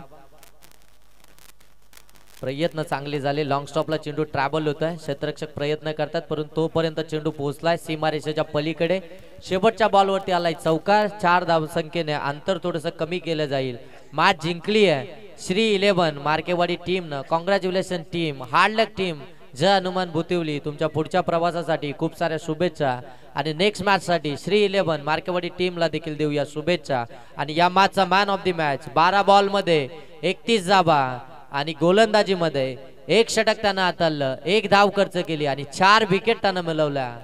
S1: प्रयत्न चांगले झाले. लॉंग स्टॉपला चेंडू ट्रॅव्हल होत आहे. क्षेत्ररक्षक प्रयत्न करतात परंतु तोपर्यंत चेंडू पोहोचलाय सीमारेषेच्या पलीकडे. शेवटच्या बॉलवरती आलाय चौकार. 4 धावसंख्येने अंतर थोडंसं कमी केलं जाईल. मॅच जिंकली आहे श्री 11 मार्केवाडी टीमनं. Congratulation team. हार्ड लक टीम. जय हनुमान बुतिवली. तुमच्या पुढच्या प्रवासासाठी खूप साऱ्या शुभेच्छा आणि नेक्स्ट मॅच साठी श्री 11 मार्केवाडी टीमला देखील देऊया शुभेच्छा. आणि या मॅचचा man of the match 12 ball मध्ये 31 धाबा आणि गोलंदाजी मध्ये 1 षटक त्यानं हाताळलं, 1 धाव खर्च केली आणि 4 विकेट त्यानं मिळवल्या.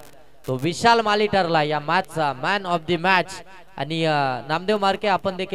S1: तो विशाल माली ठरला या मॅचचा मॅन ऑफ द मॅच. आणि नामदेव मार्के आपण देखील